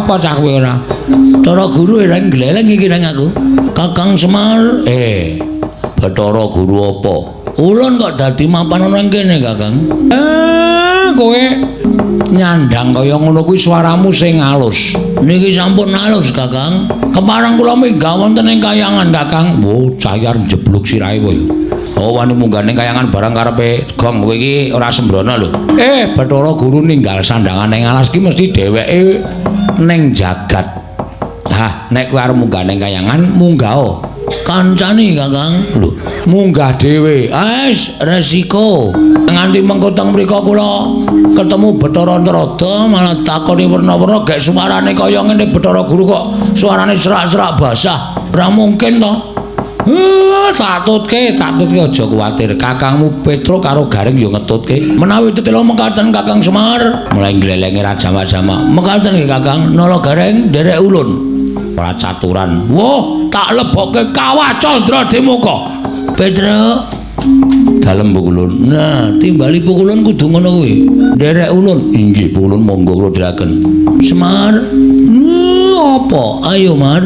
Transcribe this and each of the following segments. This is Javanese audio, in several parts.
apa cah kowe ora? Bathara Guru reng gleleng iki reng aku. Kakang Semar, Bathara Guru apa? Ulun kok dadi mapan ana ing kene, Kakang. Kowe nyandang kaya ngono kuwi swaramu sing halus. Niki sampun halus, Kakang. Kemarang kula minggah wonten ing kayangan, Kakang. Wo, cayar jebluk sirahe kowe. Oh, wani munggah ning kayangan barang karepe gong kowe iki ora sembrono lho. Bathara Guru ninggal sandangan ning alas ki mesti dheweke ning jagat. Hah, nek kowe arep munggah ning kayangan, munggah. Kancane, Kakang. Lho, munggah dhewe. Resiko. Nganti mengko teng mriko kula ketemu Bathara Antarada malah takoni werna-werna gek suarane kaya ngene Bathara Guru kok suarane serak-serak basah. Ora mungkin to. Tatutke aja kuwatir. Kakangmu Petro karo Garing ya ngetutke. Menawi tetelo mekaten Kakang Semar, mulai glelenge ra jama-jama. Mekaten nggih Kakang, Nala Garing nderek ulun. Ora caturan. Woh, tak lebokke Kawah Candra Demoka. Petro dalem pukulun. Nah, timbali pukulun kudu ngono kuwi. Nderek ulun. Inggih, pukulun monggo kula dherekaken. Semar. Apa? Ayo, Mar.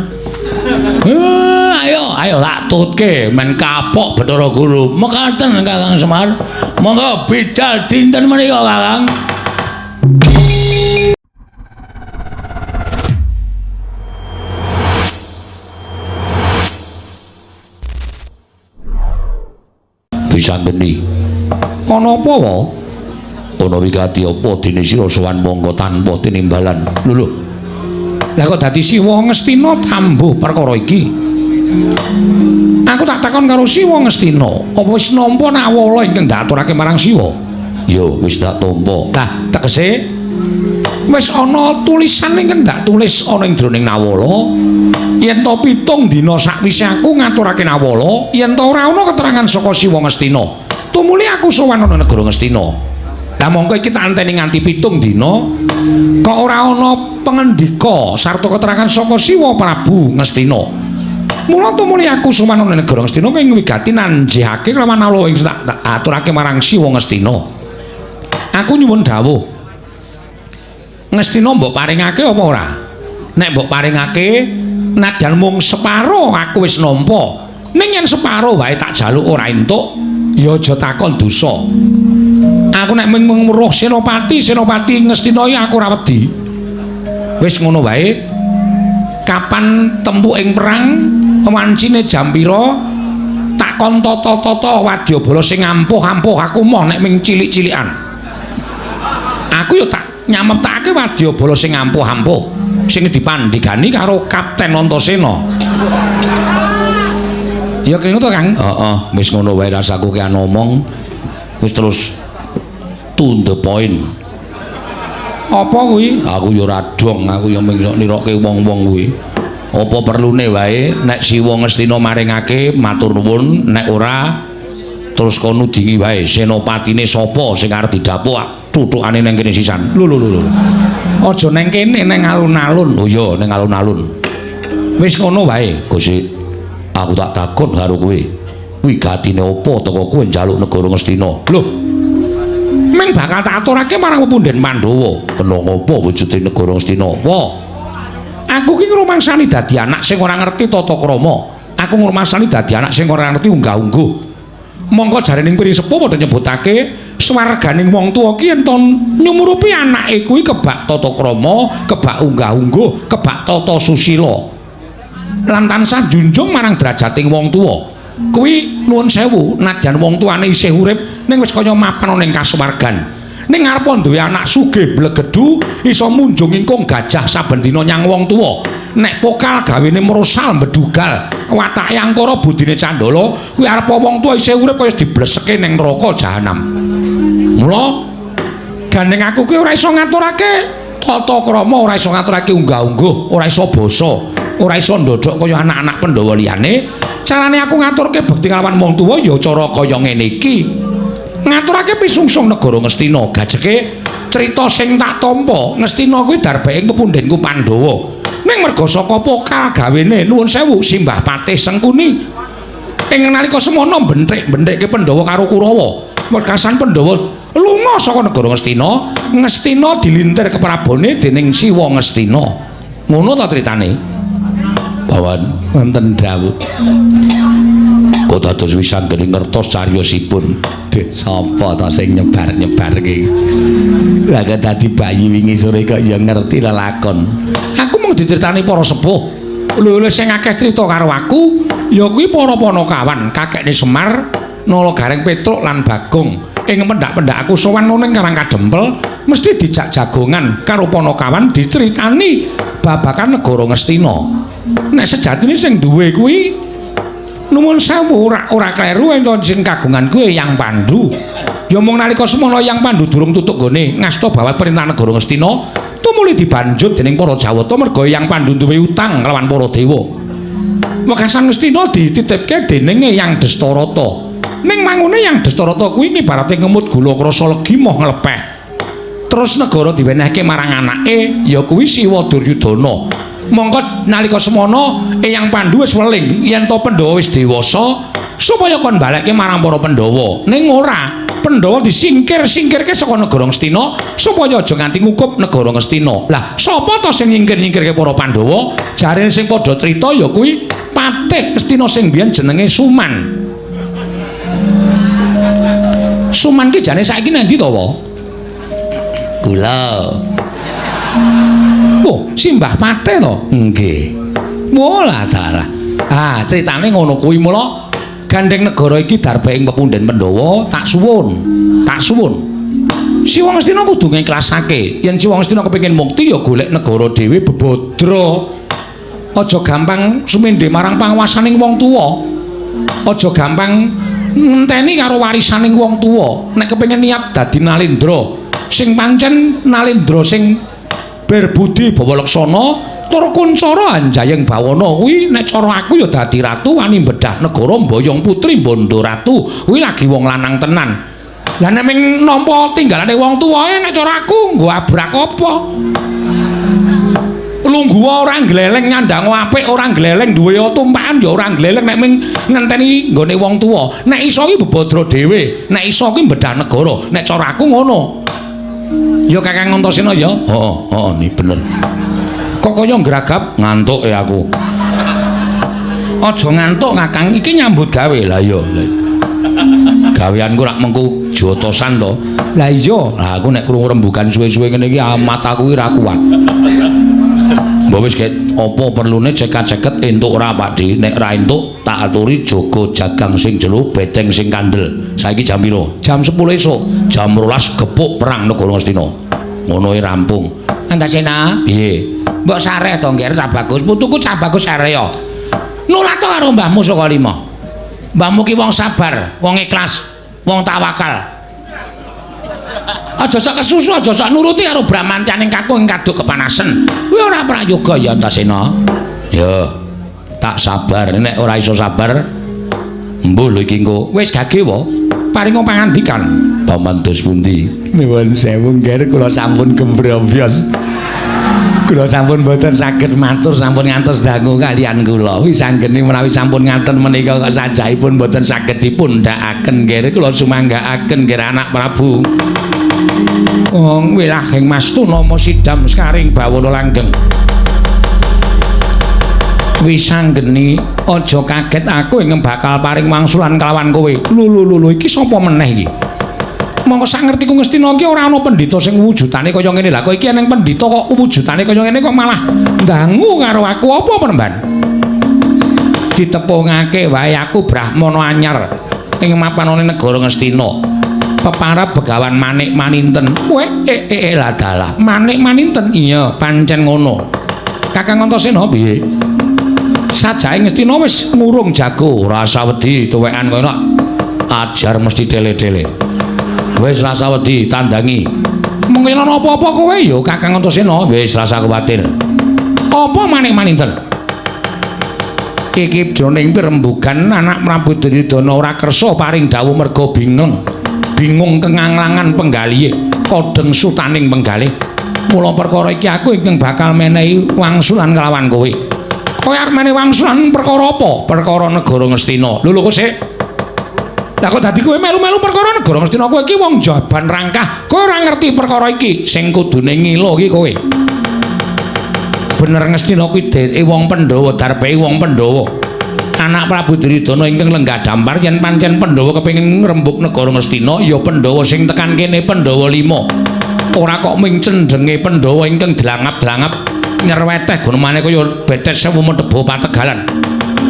Ayo tak tutke men kapok Bathara Guru. Mekaten Kakang Semar. Monggo bidal dinten menika, Kakang. Bisa geni. Ana apa wae? Ana wigati apa dene sira sowan monggo tanpa tinimbalan. Lho. Lah kok dadi Siwa Ngastina tambuh perkara iki? Aku tak takon karo Siwa Ngastina, apa wis nampa nawala ingkang diaturake marang Siwa? Yo, wis tak tampa. Lah, tegese wis ana tulisan ingkang ndak tulis ana ing jroning nawala. Yen to 7 dina sakwise aku ngaturake nawala, yen to ora ana keterangan saka Siwa Ngastina, tumuli aku sowan ana negara Ngastina. Lah mongko iki tak anteni nganti 7 dina kok ora ana pengendika sarta keterangan saka Siwa Prabu Ngastina. Mula tumuli aku sowan ana negara Ngastina kenging wigati nanjihake kelawan nawala ing tak aturake marang Siwa Ngastina. Aku nyuwun dawuh. Ngastina mbok paringake apa ora? Nek mbok paringake nadyan mung separo aku wis nampa. Ning yen separo wae tak jaluk ora entuk, ya aja takon dosa. Aku nek mung weruh Senopati Ngastina ya aku ora wedi. Wis ngono wae. Kapan tempu ing perang, wancine jam pira? Tak kon tata-tata wadyabala sing ampuh-ampuh aku moh nek ming cilik-cilikan. Aku ya tak nyameptake wadyabala sing ampuh-ampuh sing dipandhigani karo Kapten Antasena. Ya kene to, Kang? Heeh, wis ngono wae rasaku ki omong. Wis terus to the point. Apa kuwi? Aku ya ora dong, aku ya mung sok nirokke wong-wong kuwi. Apa perlune wae nek Siwa Ngastina maringake matur nuwun, nek ora terus kono dingi wae senopatine sapa sing arep didapuk tutukane nang kene sisan. Lho. Aja nang kene nang alun-alun. Oh iya, nang alun-alun. Wis ngono wae, Gusti. Aku tak takon karo kowe. Wigatine apa teko kowe njaluk negara Ngastina? Lho. Ming bakal tak aturake marang Punden Pandhawa. Kena ngapa wujude negara Ngastina? Wah. Aku ki ngrumangsani dadi anak sing ora ngerti tata krama. Aku ngrumangsani dadi anak sing ora ngerti unggah-ungguh. Mongko jarening piring sepuh padha nyebutake swarganing wong tuwa ki yen to nyumurupi anake kuwi kebak tata krama, kebak unggah-ungguh, kebak tata susila. Lan tansah junjung marang derajating wong tuwa. Kuwi nuwun sewu, nadyan wong tuane isih urip ning wis kaya mapan ning kasuwargan. Ning arep duwe anak sugih blegedhu iso munjung ingkung gajah saben dina nyang wong tuwa. Nek pokal gawene merosal mbedugal, watake angkara budine Candala, kuwi arep wong tuwa isih urip kaya dibleseke ning neraka jahanam. Mula gandeng aku ki ora iso ngaturake tata krama, ora iso ngaturake unggah-ungguh, ora iso basa, ora iso ndodhok kaya anak-anak Pandhawa liyane. Carane aku ngaturke bekti kalawan wong tuwa ya cara kaya ngene iki. Ngaturake pisungsung negara Ngastina, gajeke crita sing tak tampa. Ngastina kuwi darbeke kepundhenku Pandhawa. Ning merga saka pokal gawene nuwun sewu Simbah Patih Sengkuni. Ing nalika semana benthik-benthike Pandhawa karo Kurawa. Wekasan Pandhawa lunga saka negara Ngastina. Ngastina dilintir keprabone dening Siwa Ngastina. Ngono ta critane? Bawan wonten dawuh. Kok dados wisanggening ngertos cariyosipun. Dek sapa ta sing nyebar-nyebarke? Lah kok dadi bayi wingi sore kok ya ngerti lelakon. Aku mung diceritani para sepuh. Lho sing akeh crita karo aku ya kuwi para Panakawan, kakekne Semar, Nala Gareng Petruk lan Bagong. Ing pendak-pendak aku sowan ning Karang Kadempel mesti dijak jagongan karo Panakawan diceritani babakan negara Ngastina. Nek sejatine sing duwe kuwi nuwun sewu ora kleru ento sing kagungan kuwi Yang Pandhu. Ya mung nalika semana Yang Pandhu durung tutuk gone ngasta bawat perintah negara Ngastina tumuli dibanjut dening para Jawata merga Yang Pandhu duwe utang kelawan para dewa. Wekasan Ngastina dititipke dening Yang Dastarata. Ning mangune Yang Dastarata kuwi ibarate ngemut gula krasa legi moh nglepeh. Terus negara diwenehke marang anake ya kuwi Siwa Duryudana. Mongko nalika semana Yang Pandhu wis weling yen to Pandhawa wis dewasa supaya kon balekke marang para Pandhawa. Ning ora, Pandhawa disingkir-singkirke saka negara Ngastina supaya aja nganti ngukup negara Ngastina. Lah, sapa to sing nyingkir-nyingkirke para Pandhawa? Jarene sing padha crita ya kuwi Patih Ngastina sing biyen jenenge Suman. Suman ki jane saiki nang ndi to, Wa? Kula. Oh, Simbah Patih to? Nggih. Mola dalah. Ah, critane ngono kuwi mula gandeng negara iki darbe ing pepundhen Pandhawa, tak suwun. Tak suwun. Siwa Ngastina kudu ngiklasake. Yen Siwa Ngastina kepengin mukti ya golek negara dhewe bebodra. Aja gampang sumendhe marang panguwasaning wong tuwa. Aja gampang ngenteni karo warisaning wong tuwa. Nek kepengin niat dadi Nalendra, sing pancen Nalendra sing berbudi bawa laksana tur kuncara anjayeng bawana kuwi nek cara aku ya dadi ratu wani mbedah negara mboyong putri bondo ratu kuwi lagi wong lanang tenan. Lah nek ming nampa tinggalane wong tuwae nek cara aku nggo abrak apa? Lungguh ora gleleng nyandang apik ora gleleng duwe tumpakan ya ora gleleng nek ming ngenteni nggone wong tuwa. Nek iso ki bebodro dhewe, nek iso ki mbedah negara. Nek cara aku ngono. Ya Kakang Antasena ya? Heeh, ni bener. Kok kaya ngragap ngantuk ya aku. Aja ngantuk Kakang, iki nyambut gawe. Lah iya. Gaweanku rak mengku jotosan to. Lah iya, lah aku nek krungu rembugan suwe-suwe ngene iki mataku ora kuat. Mbok wis apa perlune ceket-ceket entuk ora Pakdi, nek ra entuk tak aturi jaga jagang sing jero beteng sing kandel. Saiki jam pira? Jam 10 esuk. Jam 12 gepuk perang negara Ngastina. Ngono rampung. Antasena, piye? Mbok sareh to ngger Cah Bagus, putuku Cah Bagus sareh ya. Nulat to karo mbahmu saka lima. Mbahmu ki wong sabar, wong ikhlas, wong tawakal. Aja sak kesusu, aja sak nuruti karo bramancaning kakung kaduk kepanasen. Kuwi ora prayoga ya Antasena. Ya, tak sabar nek ora iso sabar. Mbuh lho iki engko wis gage wa. Paringa pangandikan. Paman dos pundi? Nuwun sewu ngger kula sampun gembrobos. Kula sampun mboten saged matur sampun ngantos dangu kalian kula. Wis anggene menawi sampun ngaten menika kok sajahipun mboten saged dipun ndakaken ngger kula sumanggaaken ngger anak Prabu. Wong wilahing Mastuna Sidam Skaring Bawana langgeng. Wis anggene aja kaget aku ing bakal paring wangsulan kelawan kowe. Lho iki sapa meneh iki? Mongko sak ngertiku Ngastina iki ora ana pendhita sing wujudane kaya ngene. Lah kok iki eneng pendhita kok wujudane kaya ngene kok malah ndangu karo aku apa Peremban? Ditepungake wae aku Brahmana anyar ing mapanane negara Ngastina. Peparap Begawan Manik Maninten. Kowe lah dalah. Manik Maninten. Iya, pancen ngono. Kakang Antasena piye? Sajahe Ngastina wis ngurung jago, ora usah wedi tuwekan kowe nek ajar mesti dele-dele. Wis ora usah wedi tandangi. Mung yen ana apa-apa kowe ya Kakang Antasena wis ora usah kuwatir. Apa Manik Maninten? Iki jroning pirembugan anak Prabu Duryudana ora kersa paring dawuh merga bingung kenganglangan penggalihe kodeng sutaning penggalih. Mula perkara iki aku ingkang bakal menehi wangsulan kelawan kowe. Kowe arep menehi wangsulan perkara apa? Perkara negara Ngastina. Lho kok sik. Lah kok dadi kowe melu-melu perkara negara Ngastina? Kowe iki wong jaban rangkah. Kowe ora ngerti perkara iki. Sing kudune ngilo iki kowe. bener Ngastina kuwi dheweke wong Pandhawa, darbae wong Pandhawa. Anak Prabu Duryudana ingkang lenggah dampar yen pancen Pandhawa kepengin ngrembug negara Ngastina ya Pandhawa sing tekan kene Pandhawa 5. Ora kok ming cendenge Pandhawa ingkang dlangap-dlangap nyerweteh gunemane kaya betet sewu Medebo Pategalan.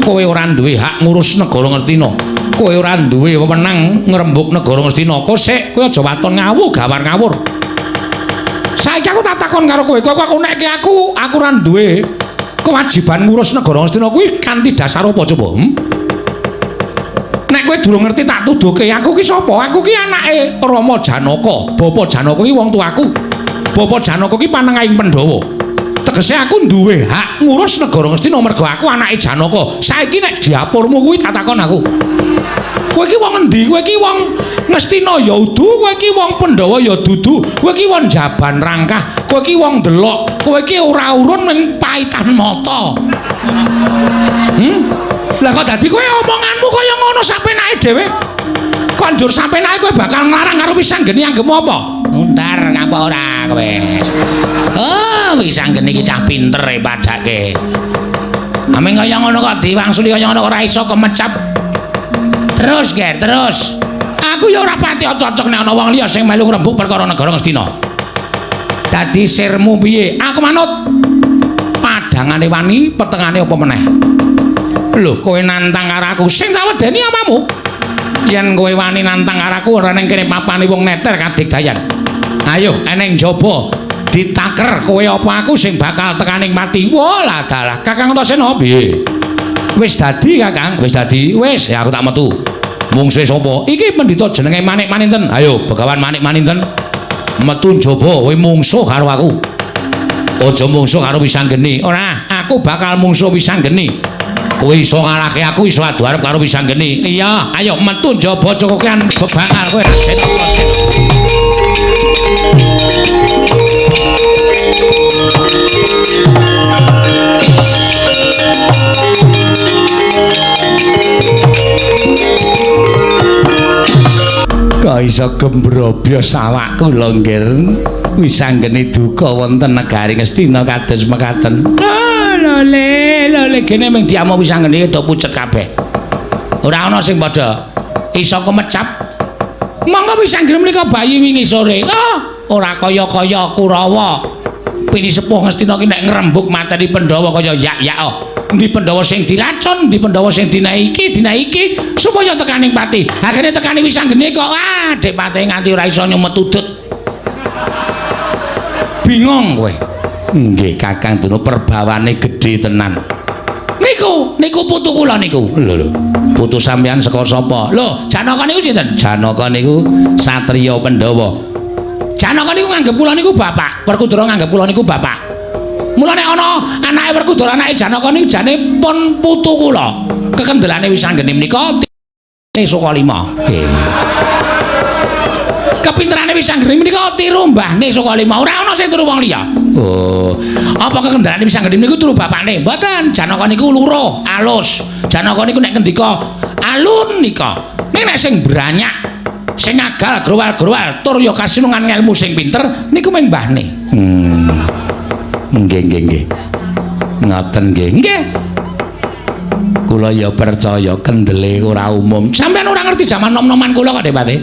Kowe ora duwe hak ngurus negara Ngastina. Kowe ora duwe wewenang ngrembug negara Ngastina. Kowe sik kowe aja waton ngawu gawar ngawur. Saiki aku tak takon karo kowe, kowe nekke aku ora duwe kewajiban ngurus negara Ngastina kuwi kanthi dasar apa coba? Nek kowe durung ngerti tak tuduhke, aku ki sapa? Aku ki anake Rama Janaka. Bapak Janaka ki wong tuaku. Bapak Janaka ki panengahing Pandhawa. Tegese aku duwe hak ngurus negara Ngastina mergo aku anake Janaka. Saiki nek diapurmu kuwi tak takon aku. Kowe ki wong endi? Kowe ki wong Ngastina ya udu, kowe ki wong Pandhawa ya dudu. Kowe ki wong Jaban Rangkah, kowe ki wong Delok, kowe ki ora urun ning Paitan Mata. Lah kok dadi kowe omonganmu kaya ngono sapenake dhewe? Konjur sapenake kowe bakal nglarang karo Wisanggeni anggemu apa? Entar ngapa ora kowe? Oh, Wisanggeni iki cah pinter e padake. Ameng kaya ngono kok diwangsuli kaya ngono ora iso kemecap. Terus, Ger, terus. Aku ya ora pati cocok nek ana wong liya sing melu ngrembug perkara negara Ngastina. Dadi sirmu piye? Aku manut. Padangane wani, petengane apa meneh? Lho, kowe nantang karo aku sing tak wedeni amamu. Yen kowe wani nantang karo aku ora ning kene papane wong neter kadigdayan. Ayo, eneng jaba ditaker kowe apa aku sing bakal tekaning mati. Walah dalah, Kakang Antasena piye? Wis dadi, Kakang, wis dadi. Wis, ya aku tak metu. Mungsuhe sapa? Iki pendhita jenenge Manik Maninten. Ayo, Begawan Manik Maninten. Metu njaba kowe mungsuh karo aku. Aja mungsuh karo Wisanggeni. Ora, aku bakal mungsuh Wisanggeni. Kowe iso ngalahke aku, iso adu arep karo Wisanggeni. Iya, ayo metu njaba cokokan bebangal kowe. Kok iso gembrobos awakku lho nggir. Wisanggeni duka wonten negari Ngastina kados mekaten. Lho kene mung diamo Wisanggeni do pucet kabeh. Ora ana sing padha iso kemecap. Monggo Wisanggeni menika bayi wingi sore. Ora kaya-kaya Kurawa. Pini sepuh Ngastina ki nek ngrembug mateni Pandhawa kaya yak-yak. Endi Pandhawa sing diracun, endi Pandhawa sing dinaiki supaya tekaning pati. Akhire tekani Wisanggeni kok Dek Pati nganti ora iso nyumet udut. Bingung kowe. Nggih Kakang Duna perbawane gedhe tenan. Niku putu kula niku. Lho. Putu sampeyan saka sapa? Lho, Janaka niku sinten? Janaka niku satriya Pandhawa. Janaka niku nganggep kula niku bapak. Werkudara nganggep kula niku bapak. Mulane ana anake Werkudara, anake Janaka niku jane pun putu kula. Kekendelane Wisanggeni menika Sukalima. Nggih. Kepinterane Wisanggeni menika tiru mbahne Sukalima. Ora ana sing turu wong liya. Oh, apa kekendelane Wisanggeni niku turu bapakne? Mboten. Janaka niku luruh, alus. Janaka niku nek ngendika alun nika. Ning nek sing branyak, sing agal growal-growal tur ya kasinungan ngelmu sing pinter niku mung mbahne. Nggih. Ngoten nggih. Nggih. Kula ya percaya kendele ora umum. Sampeyan ora ngerti jaman nom-noman kula kok, Dek Pati.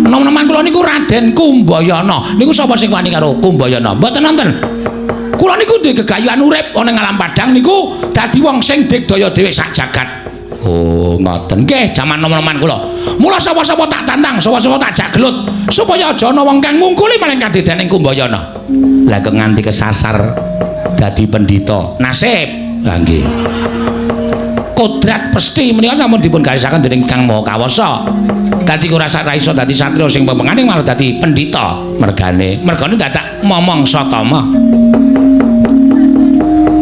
Nom-noman kula niku Raden Kumbayana. Niku sapa sing wani karo Kumbayana? Mboten nonton. Kula niku duwe gegayuhan urip ana ing alam padang niku dadi wong sing digdaya dhewe sak jagat. Oh, ngoten. Nggih, jaman nom-noman kula. Mula sapa-sapa tak tantang, sapa-sapa tak jaglut supaya aja ana wong kang ngungkuli maling kadedaning Kumbayana. Lah kok nganti kesasar dadi pendhita. Nasib. Lah nggih. Kodrat pesti menika sampun dipun garisaken dening Kang Maha Kawasa. Dadi ora iso dadi satriya sing pepenganing malah dadi pendhita. Mergane dadak momong satama.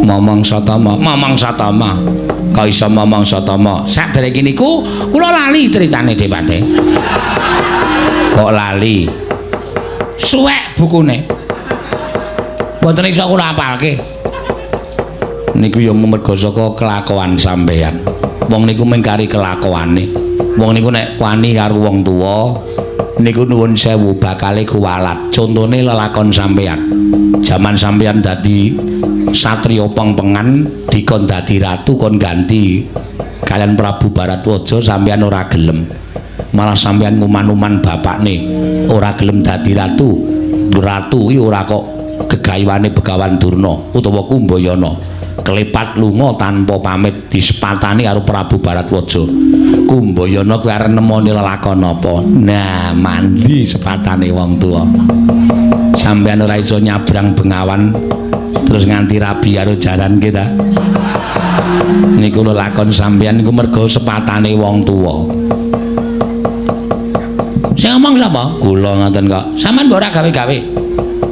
Momong satama. Kok iso momong satama? Saderenge niku kula lali critane Dek Pati. Kok lali? Suwek bukune. Mboten iso kula apalke. Niku ya merga saka kelakuan sampeyan. Wong niku mung kari kelakuane. Wong niku nek wani karo wong tuwa niku nuwun sewu bakale kuwalat. Contone lelakon sampeyan. Jaman sampeyan dadi satriya pengpengan dikon dadi ratu kon ganti kalian Prabu Baratwaja sampeyan ora gelem. Malah sampeyan nguman-uman bapakne ora gelem dadi ratu. Ratu iki ora kok gegayuane Begawan Durna utawa Kumbayana. Kelepat lunga tanpa pamit disepatani karo Prabu Baratwaja. Kumbayana kuwi arep nemoni lelakon apa? Nah, mandi sepatane wong tuwa. Sampeyan ora iso nyabrang Bengawan terus nganti rabi karo jaran ki ta. Niku lelakon sampeyan niku merga sepatane wong tuwa. Sing ngomong sapa? Kula ngoten kok. Sampeyan mbok ora gawe-gawe.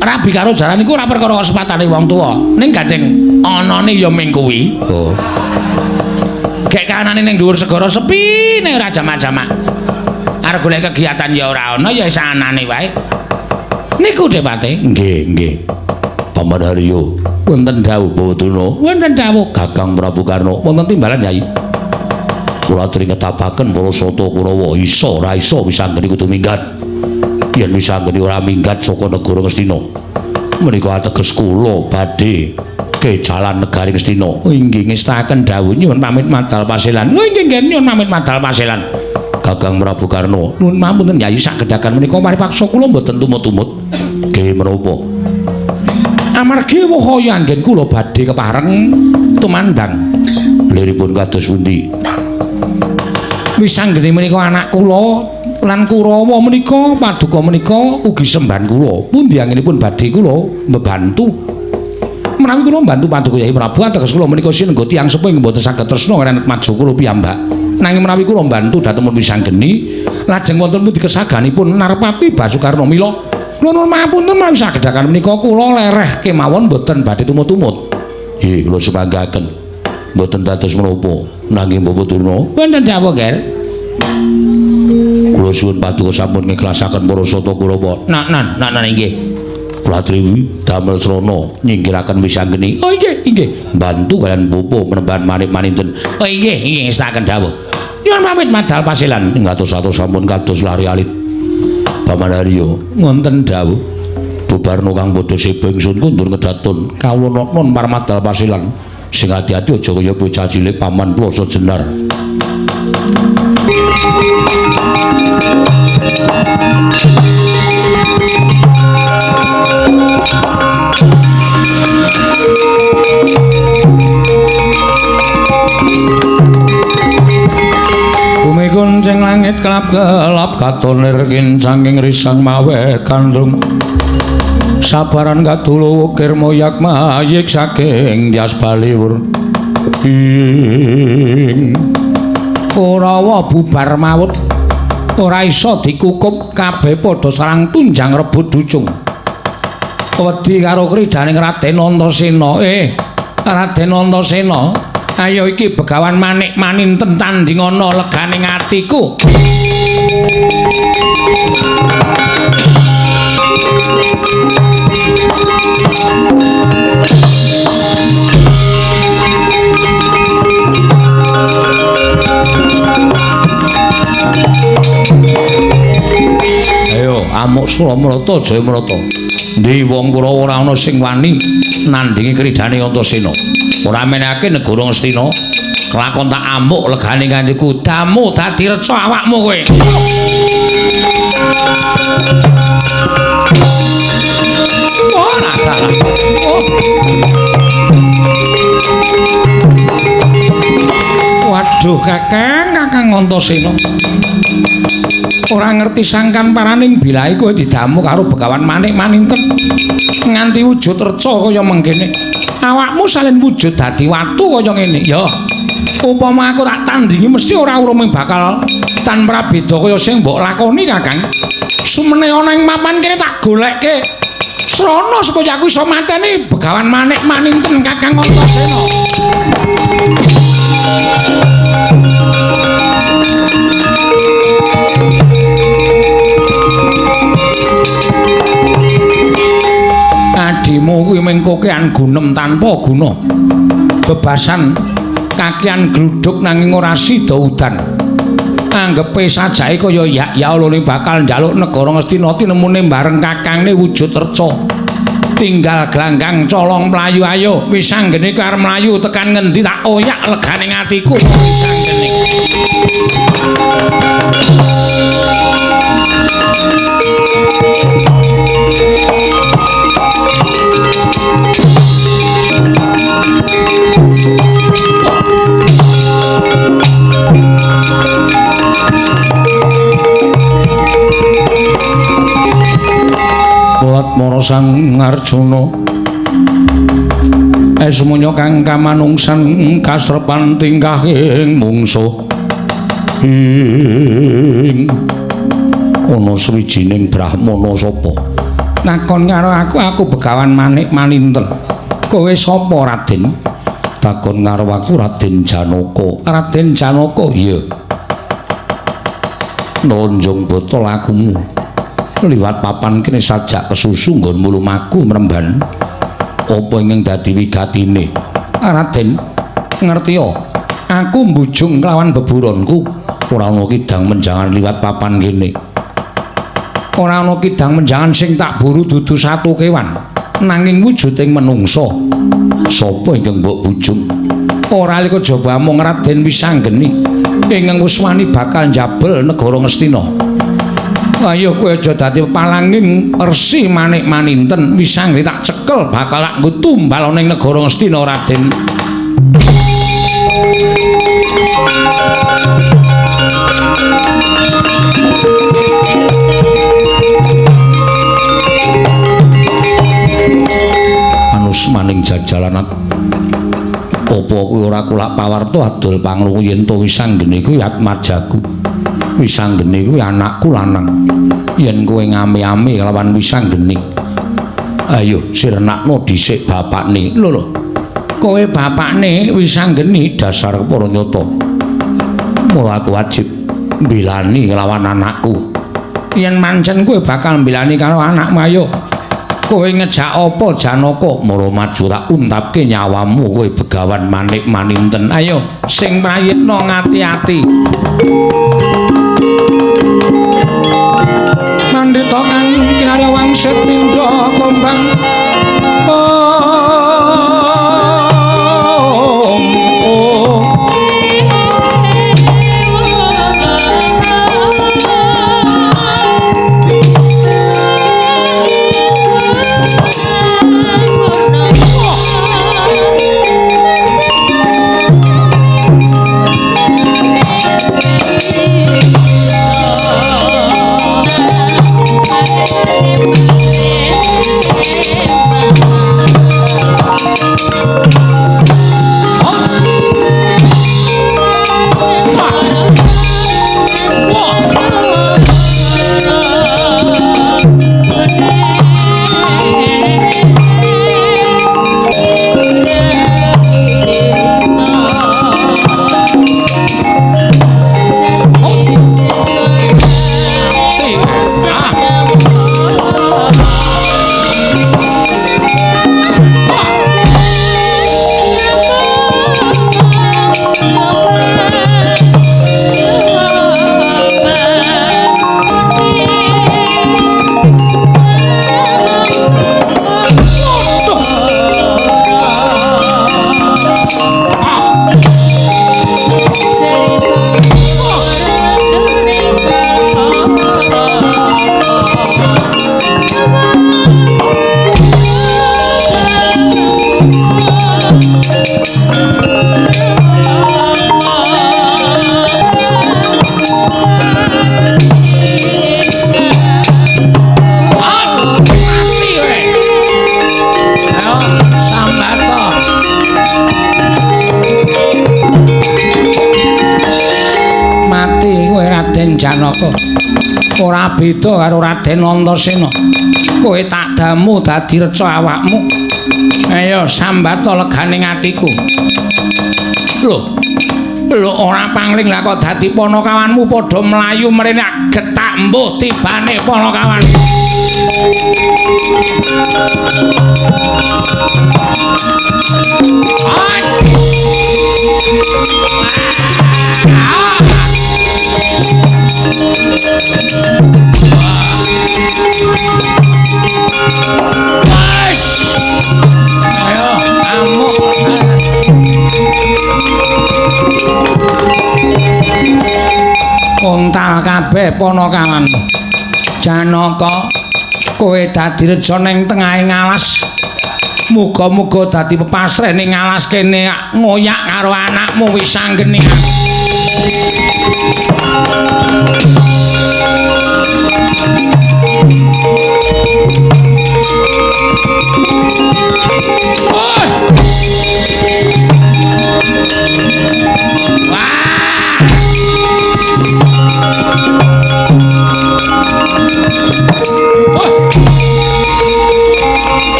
Rabi karo jaran niku ora perkara sepatane wong tuwa. Ning gandeng anane ya ming kuwi. Oh. Gek kanane ning dhuwur segara sepi ning ora jamak-jamak. Arep golek kegiatan ya ora ana ya sanane wae. Niku Depate. Nggih. Paman Haryo, wonten dawuh Bawaduna. Wonten dawuh Kakang Prabu Karna. Wonten timbalan Yai. Kula aturi ngetapaken para sata Kurawa isa ora isa wisanggeni kudu minggat. Yen wisanggeni ora minggat saka negara Ngastina. Menika ateges kula badhe ke jalan negari Ngastina. Inggih ngestaken dawuh nyuwun pamit madal paselan. Lho inggih nyuwun pamit madal paselan. Kakang Prabu Karna, nuwun pamunten Yai sagedakan menika paripaksa kula mboten tumut-tumut. Nggih menapa? Amargi wahaya anggen kula badhe kepareng tumandang. Liripun kados pundi? Wisanggeni menika anak kula lan Kurawa menika paduka menika ugi sembahan kula. Pundi anginipun badhe kula mbantu. Menawi kula mbantu paduka Yai Prabu ateges kula menika sinengga tiyang sepuh ing mboten saged tresna kaliyan maju kula piyambak. Nanging menawi kula mbantu dhateng wisanggeni lajeng wonten pundi kesaganipun narepati Basukarna mila kula nuwun pangapunten menawi sagedakan menika kula lereh kemawon mboten badhe tumut-tumut. Nggih kula sepanggaken. Mboten dados menapa nanging Bapak Durna. Wonten dawuh, Ger. Kula suwun paduka sampun ngikhlasaken para sata Kurawa. Nan inggih. Kula aturi damel srana nyingkiraken wisanggeni. Oh inggih. Bantu kalian pupuh menemban manik-maninten. Oh inggih ngestaken dawuh. Nyuwun pamit madal paselan. Ngatos-atos sampun kados lari alit. Paman Haryo, wonten dawuh. Bubarno kang padha seba ingsun kundur ngedatun kawula non parmadal paselan. Sing ati-ati aja kaya bocah cilik paman ploso jenar. Bumi kuncing langit kelap-kelap katon lir saking risang mawe kandung. Sabaran katulu wukir moyak mayik saking dias baliwur. Kurawa bubar maut ora iso dikukup kabeh padha sarang tunjang rebut ducung. Wedi karo kridaning Raden Antasena. Raden Antasena, ayo iki Begawan manik maninten tanding ana leganing atiku. Ayo amuk Suramrata Jayamrata. Ndi wong Kurawa ora ana sing wani nandingi kridane Antasena. Ora menake negara Ngastina. Kelakon tak amuk legane kandiku damu dadi reca awakmu kowe. Oh, nadalah. Oh. Waduh, Kakang Antasena. Ora ngerti sangkan paraning bilahe kowe didamu karo Begawan manik maninten nganti wujud reca kaya mengkene. Awakmu salin wujud dadi watu kaya ngene. Ya. Upama aku tak tandingi mesti ora urung bakal tan prabeda kaya sing mbok lakoni, Kakang. Sumene ana ing mapan kene tak golekke. Srana supaya aku iso mateni Begawan manik maninten Kakang Antasena. Adimu kuwi mengkokean gunem tanpa guna. Bebasan kakian gluduk nanging ora sida udan. Anggepe sajake kaya yak-ya lone bakal njaluk negara Ngastina tinemune bareng kakangne wujud reca. tinggal glanggang colong mlayu ayo wis anggene ku arep mlayu tekan ngendi tak oyak legane atiku wis anggene Mara Sang Arjuna esmunya kang kamanungsan kasrepan tingkah ing mungsuh ing ana swijining brahmana sapa nakon karo aku Begawan Manik Maninten kowe sapa Raden takon karo aku Raden Janaka iya nonjong botol akumu liwat papan kene sajak kesusu nggonmu lumaku mremban apa ingkang dadi wigatine Raden ngerti aku mbujung kelawan beburonku ora ana kidang menjangan liwat papan kene ora ana kidang menjangan sing tak buru dudu satu kewan nanging wujuding menungsa sapa ingkang mbok bujung ora liko jaba mung Raden Wisanggeni ingkang wis wani bakal njabel negara Ngastina. Ayo kowe aja dadi palanging Resi Manik Maninten Wisanggeni tak cekel bakal tak nggo tumbal ning negara Ngastina Raden. Anus maning jajalan apa kowe ora kulak pawarta adol pangrungu yen to Wisanggeni kuwi atmajaku. Wisanggeni kuwi anakku lanang. Yen kowe ngame-ame lawan Wisanggeni. Ayo sirnakno dhisik bapakne. Lho. Kowe bapakne Wisanggeni dasar para nyata. Mula aku wajib mbilani lawan anakku. Yen mancen kowe bakal mbilani karo anakmu ayo. Kowe ngejak apa Janaka? Mara maju tak untapke nyawamu kowe Begawan Manik Maninten. Ayo sing prayitna ngati-ati. Mandita kang kinarya wangsit pindha kombang Janaka ora beda karo Raden Antasena. Kowe tak damu dadi reca awakmu. Ayo sambata leganing atiku. Lho ora pangling lah kok dadi panakawanmu padha mlayu mrene getak mbuh tibane panakawan. Wes kabeh Panakawan. Janaka kowe dadi reja ning tengahing alas. Muga-muga dadi pepasreh ning alas kene ngoyak karo anakmu wis anggene.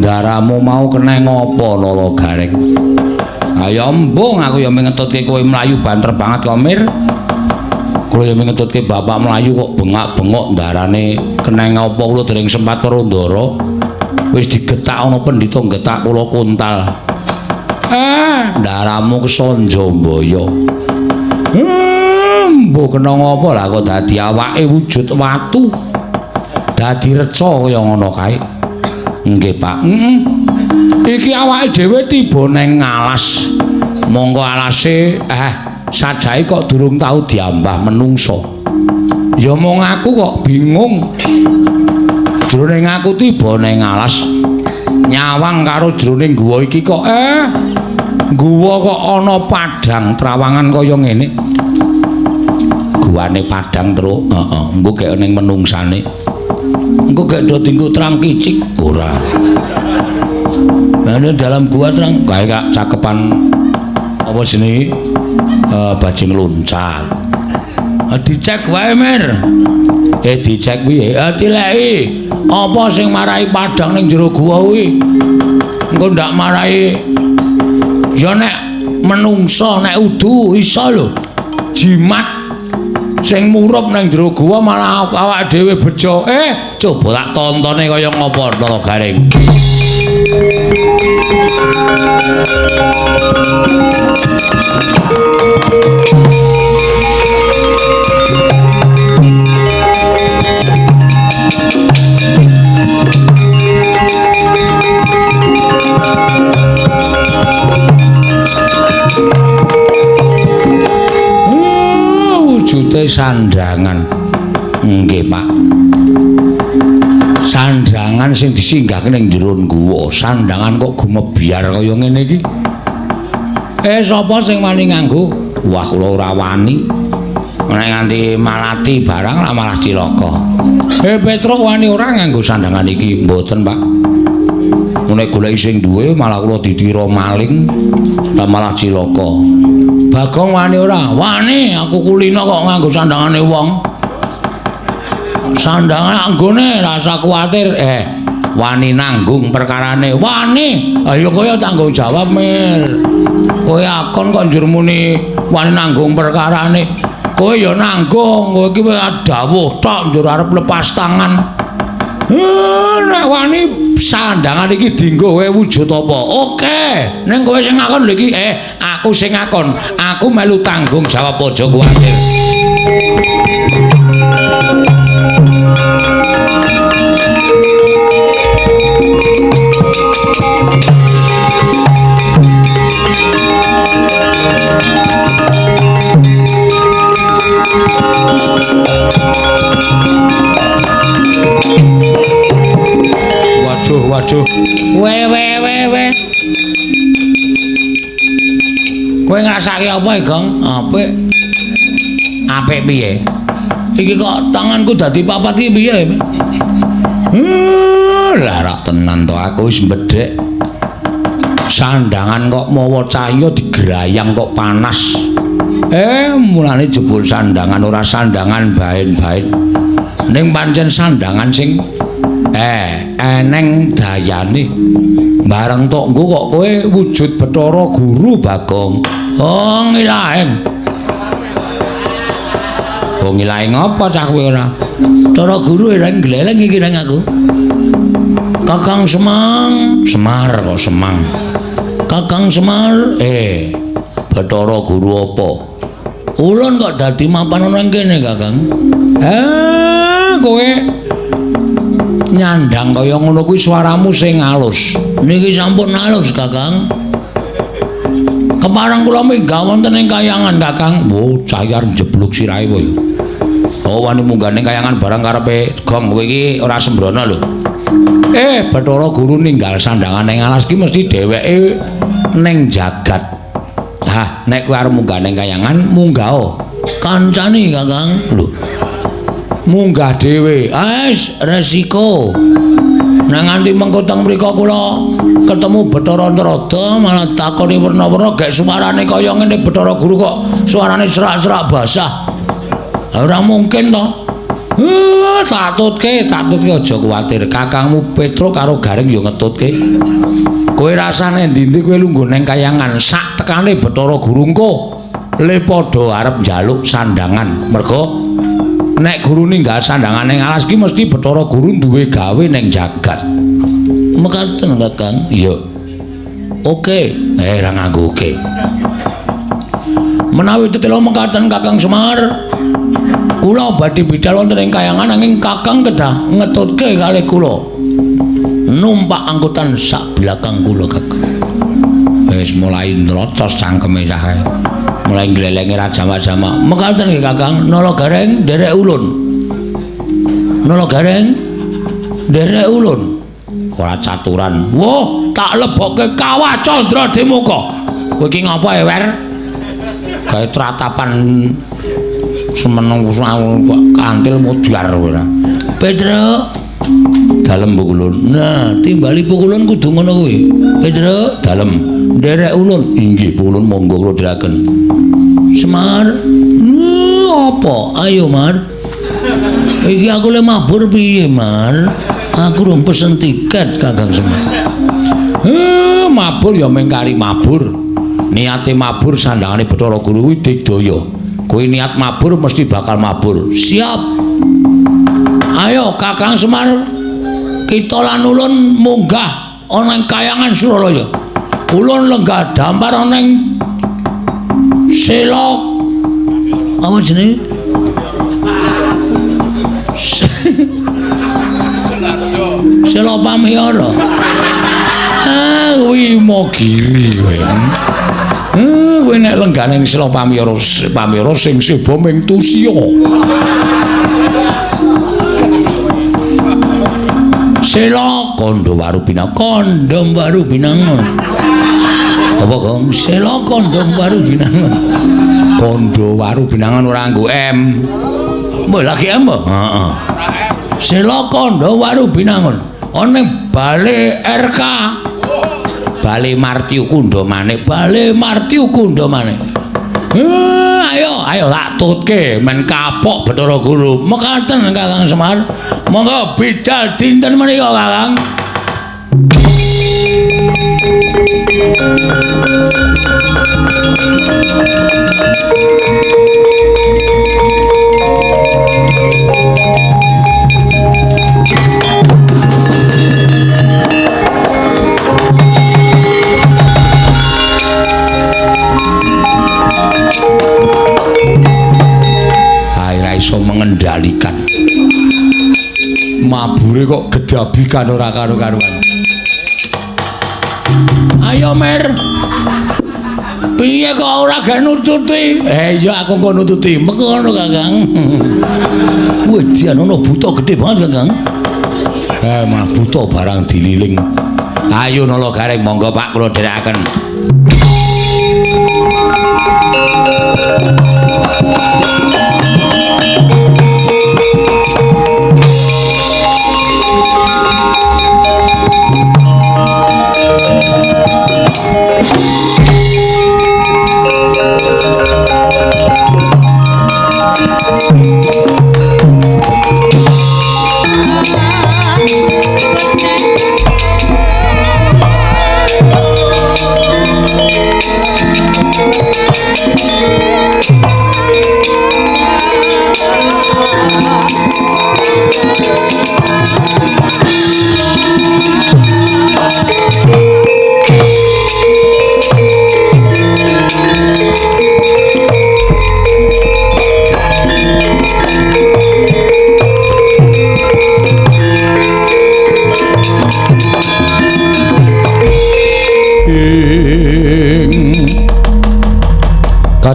Daramu mau kena ngopo Lolo Garing? Ayo embung aku ya ngetutke kowe mlayu banter banget kok Mir. Kula ya ngetutke bapak mlayu kok bengak-bengok darane kena ngopo kula dereng sempat karo Ndara. Wis digetak ana pendhita getak kula kuntal. Daramu kesonjo mbaya. Mbok kena ngopo lah kok dadi awake wujud watu. Dadi reca kaya ngono kae. Nggih, Pak. Iki awake dhewe tiba nang alas. Monggo alase sajae kok durung tau diambah menungso. Ya mung aku kok bingung. Jroning aku tiba nang alas. Nyawang karo jroning guwa iki kok guwa kok ana padang trawangan kaya ngene. Guwane padang terus, engko gek ning menungsane. Engko gek do tinggu terang kicik ora. Nah, dalam gua terang kae gak cakepan apa jenenge bajing loncat. Dicek wae Mir. Dicek piye? Dileki. Apa sing marai padang ning jero gua kuwi? Engko ndak marai ya nek menungso nek udu iso lho. Jimat sing murup nang jero gua malah awake dhewe bejo. Coba tak tontone kaya ngopo Lolo Garing. Wujude sandangan. Nggih, Pak. Sandangan sing disinggahke ning jero guwa. Sandangan kok gumebyar kaya ngene iki. Sapa sing wani nganggo? Wah, kula ora wani. Nek nganti malati barang lah malah cilaka. Petruk wani ora nganggo sandangan iki? Mboten, Pak. Nek goleki sing duwe malah kula ditira maling, lah malah cilaka. Bagong wani ora? Wani, aku kulino kok nganggo sandangane wong. Sandangan anggone rasa kuwatir wani nanggung perkarane wani ayo kowe tanggung jawab Mir kowe akon kok njur muni wani nanggung perkarane kowe ya nanggung kowe iki dawuh tok njur arep lepas tangan nek wani sandangan iki dienggo kowe wujud apa oke ning kowe sing ngakon lho iki aku sing ngakon aku melu tanggung jawab aja kuwatir. Waduh. We. Kowe ngrasake apa, Gong? Apik piye? Iki kok tanganku dadi papat iki piye? Lah rak tenan to aku wis mbedhek. Sandangan kok mawa cahya digerayang kok panas. Mulane jebul sandangan ora sandangan baen-baen. Ning pancen sandangan sing eneng dayane. Bareng tok nggo kok kowe wujud Bathara Guru Bagong. Oh ngilaheng. Oh ngilaheng apa cah kowe ora? Bathara Guru ora gleleng iki nang aku. Kakang Semar kok Semang. Kakang Semar Bathara Guru apa? Ulun kok dadi mapan ana kene Kakang. Kowe nyandang kaya ngono kuwi swaramu sing halus. Niki sampun halus, Kakang. Kepareng kula minggah wonten ing kayangan, Kakang. Wo, cayar jebluk sirahe kowe. Oh, wani munggah ning kayangan barang karepe gong kowe iki ora sembrono lho. Bathara Guru ninggal sandangan ning alas ki mesti dheweke ning jagat. Hah, nek kowe arep munggah ning kayangan, munggah kancane, Kakang. Lho. Munggah dhewe. Wis resiko. Nang nganti mengko teng mriku kula ketemu Bathara Antarada malah takoni werna-werna gek suarane kaya ngene Bathara Guru kok suarane serak-serak basah. Ora mungkin to. Tatutke aja kuwatir. Kakangmu Petro karo Garing ya ngetutke. Kowe rasane ndi-ndi kowe lungguh ning kayangan sak tekane Bathara Guru engko le padha arep njaluk sandangan. Mergo nek guru ninggal sandangan ning alas ki mesti Bathara Guru duwe gawe ning jagat. Mekaten, Kakang. Iya. Oke. Ora nganggo oke. Menawi tetela mekaten Kakang Semar, kula badhe bidhal wonten ing kayangan nanging Kakang kedah ngetutke kalih kula. Numpak angkutan sak belakang kula, Kakang. Wis mulai nrocos cangkeme sae. Mulai glelenge rajama-jama. Mekaten nggih, Kakang. Nala Gareng nderek ulun. Nala Gareng nderek ulun. Ora caturan. Woh, tak lebokke Kawah Candra Demuka. Kowe iki ngapa Wer? Gawe tratapan semeneng kantil mudyar ora. Petro dalem pukulun. Nah, timbali pukulun kudu ngono kuwi. Petro dalem nderek ulun. Inggih pukulun monggo kula dherekaken. Semar. Apa? Ayo, Mar. Iki aku le mabur piye, Mar? Aku rung pesen tiket, Kakang Semar. Mabur ya mung kari mabur. Niate mabur sandangane Bathara Guru kuwi digdaya. Kowe niat mabur mesti bakal mabur. Siap. Ayo Kakang Semar. Kita lan ulun munggah ana ing kayangan Suralaya. Ulun lenggah dampar ana ing Selok. Apa jenenge? Selok Pamiyara. Kuwi Mogiri kowe. Kowe nek lenggah ning Selok Pamiyara sing seba ming Tusya. Selok Kondowaru Binangun. Apa, Gong? Selok Kondowaru Binangun. Kondowaru Binangun ora nggo M. Mbok lagi M, heeh. Selok Kondowaru Binangun. Ana Bale RK. Bale Martiu Kundamane. Ayo tak tutke men kapok Bathara Guru. Mekaten Kakang Semar. Monggo bidhal dinten menika, Kakang. Iso mengendalikan mabure kok gedabikan ora karo-karuan. Ayo Mer, piye kok ora gak nututi? Iya aku kok nututi, mekono Kakang. Wedian ono buta gede banget Kakang. Mah buta barang dililing. Ayo Nala Gareng monggo Pak kula dherekaken.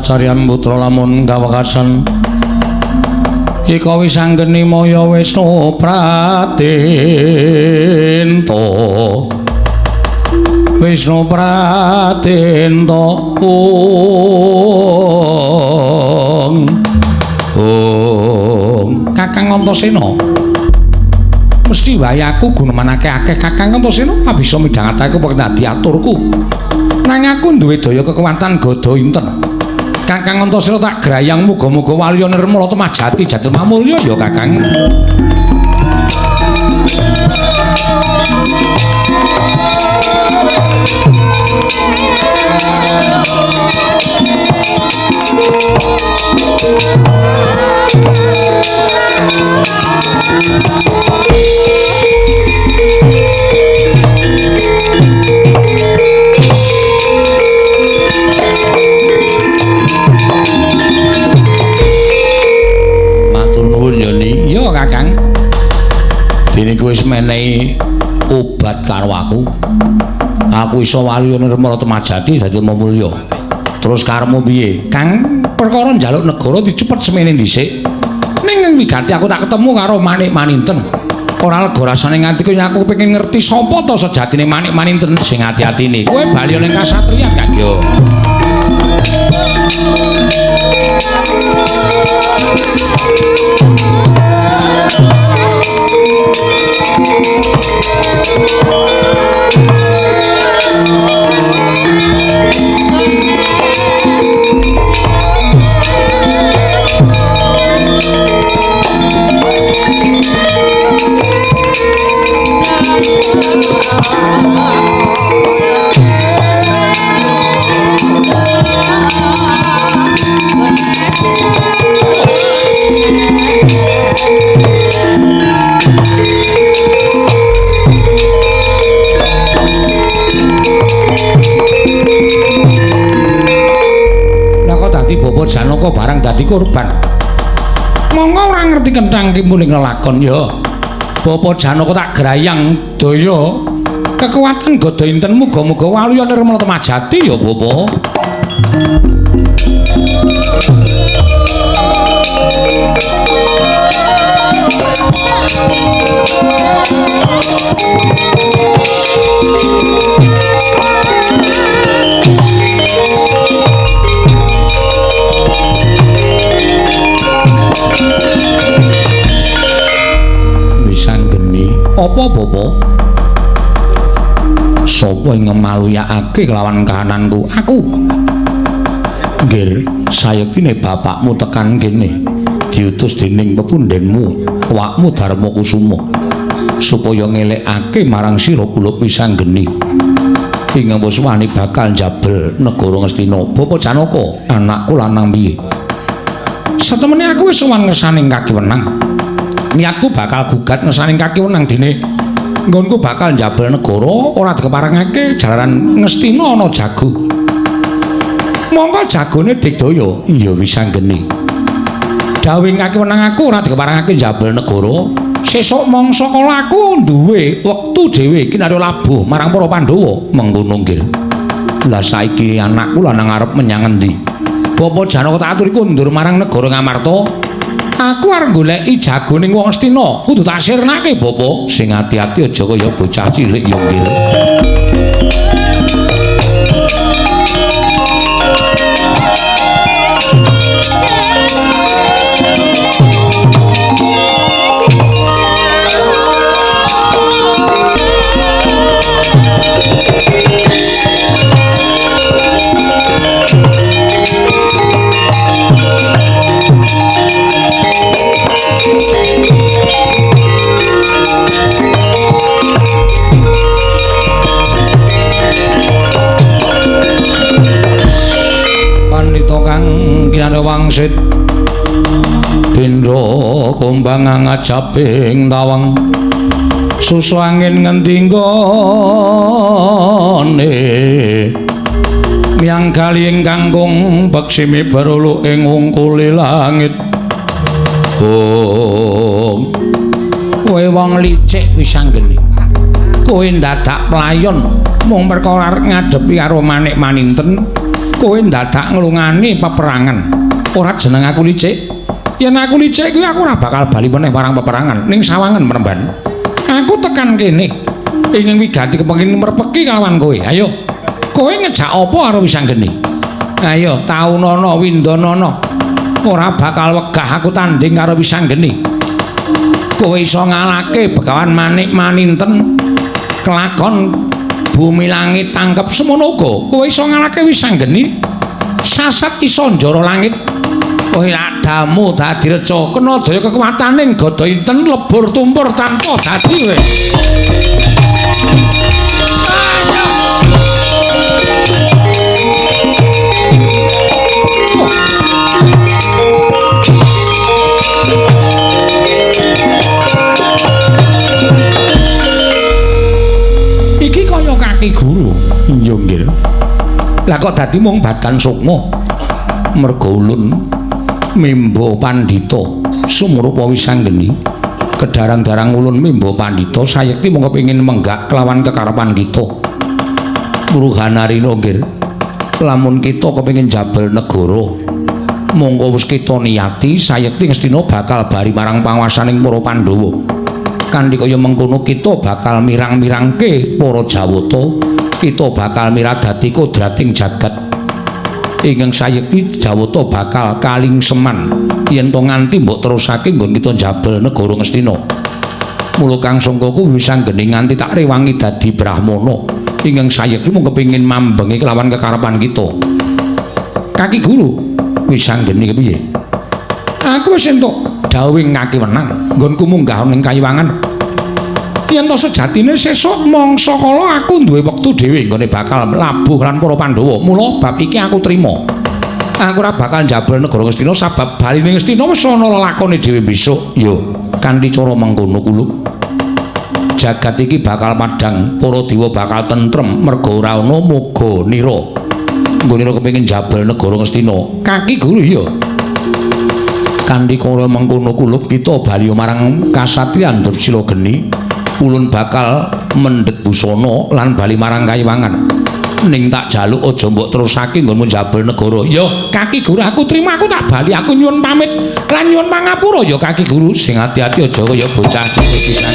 caryan putra lamun kawekasan ika wisanggeni maya Wisnu Pratinta Wisnu Pratinta Kakang Antasena mesti wae aku gunemanake akeh Kakang Antasena bisa midhangetake apa dadi aturku nang aku duwe daya kekuatan gada inten Kakang Antasena tak grayang muga-muga waliya nirmala temajati jatuh mamulya ya Kakang Kakang dene kowe wis menehi obat karo aku iso waliya nirmala temajati dadi mamulya terus karepmu piye Kang perkara njaluk negara dicepet semene dhisik ning wigati aku tak ketemu karo Manik Maninten ora lega rasane nganti kowe aku pengen ngerti sapa to sejatine Manik Maninten sing ati-atine kowe bali ning kasatriyan Kang yo Janaka barang dadi korban. Monggo ora ngerti kenthang ki muling lelakon ya. Bapak Janaka tak grayang daya kekuatan gada inten muga-muga waliya nirmala temajati ya Bapak. Apa Bapak? Sapa ing ngemaluyakake kelawan kahananku? Aku. Nggih, sayektine bapakmu tekan kene diutus dening pepundhenmu, awakmu Darma Kusuma, supaya ngelekake marang sira kula Wisanggeni. Ing wani bakal njabel negara Ngastina. Bapak Janaka, anakku lanang piye? Satemene aku wis sowan ngersaning Kaki Wenang. Niatku bakal gugat ngersaning Kaki Wenang dene nggonku bakal njabel negara ora dikeparengake jalaran Ngastina ana jago. Monggo jagone digdaya. Iya Wisanggeni. Dawing Kaki Wenang aku ora dikeparengake njabel negara. Sesuk mangsa kala aku duwe wektu dhewe iki nare labuh marang para Pandhawa mengkono nggih. Lah saiki anakku lanang arep menyang endi? Bapak Janaka tak aturi kundur marang negara Ngamarta. Aku arep goleki jagoning wong Astina, kudu tak sirnake, Bapak. Sing ati-ati aja kaya bocah cilik ya nggih. Kinare wangsit Bendra kumbang ngajabing tawang susu angin ngendi nggone miang kali ing kangkung beksimi berulu ing wungkuli langit. Oh kowe wong licik Wisanggeni, kowe ndadak playon mung perkara ngadepi karo Manik Maninten kowe dadak nglungani peperangan. Ora jeneng aku licik. Yen aku licik kuwi aku ora bakal bali meneh marang peperangan ning sawangen Mremban. Aku tekan kene ingin wigati kepengin merpeki kalawan kowe. Ayo. Kowe ngejak apa karo Wisanggeni? Ayo taunana windanana. Ora bakal wegah aku tanding karo Wisanggeni. Kowe iso ngalahke Begawan Manik Maninten kelakon bumi langit tangkep semono uga kowe iso ngalahke Wisanggeni sasat iso njara langit. Kowe adamu dadi reca kena daya kekuwataning gada inten lebur tumpur tanpa dadi kowe. Iki kaya kaki guru. Iya nggih. Lah kok dadi mung badan sukma. Merga ulun Mimba Pandhita sumrupa Wisanggeni kedarang-darang ulun Mimba Pandhita sayekti mung kepengin menggak kelawan kekarepan kita. Muruhanarina nggih. Lamun kita kepengin jabal negara monggo wis kita niyati sayekti ngestina bakal bari marang panguwasaning para Pandhawa. Kanthi kaya mengkono kita bakal mirang-mirangke para Jawata, kita bakal miradati kodrating jagat. Ingkang sayekti Jawata bakal kalingseman yen to nganti mbok terusake nggon kita jabal negara Ngastina. Mula Kang Sangkaku Wisanggeni nganti tak rewangi dadi Brahmana. Ingkang sayekti mung kepengin mambengi kelawan kekarepan kita. Kaki Guru Wisanggeni kepiye? Aku wis entuk dawuh ngaki wenang nggonku munggah ning Kayiwangan. Yen to sejatine sesuk mangsa kala aku duwe wektu dhewe nggone bakal labuh lan para Pandhawa. Mula bab iki aku trima. Aku ora bakal njabel negara Ngastina sabab bali ning Ngastina wis ana lelakone dhewe besok. Yo, kanthi cara mengkono kulo. Jagat iki bakal padhang, para dewa bakal tentrem merga ora ana moga nira. Nggone kepengin njabel negara Ngastina. Kaki Guru ya. Kanthi kala mengkono kulo kita bali marang kasatriyan Dursila Geni. Ulun bakal mendhet busana lan bali marang Kayiwangan. Ning tak jaluk aja mbok terusake nggonmu njabel negara. Ya, Kaki Guru aku trima, aku tak bali, aku nyuwun pamit lan nyuwun pangapura ya Kaki Guru. Sing ati-ati aja kaya bocah cilik pisan.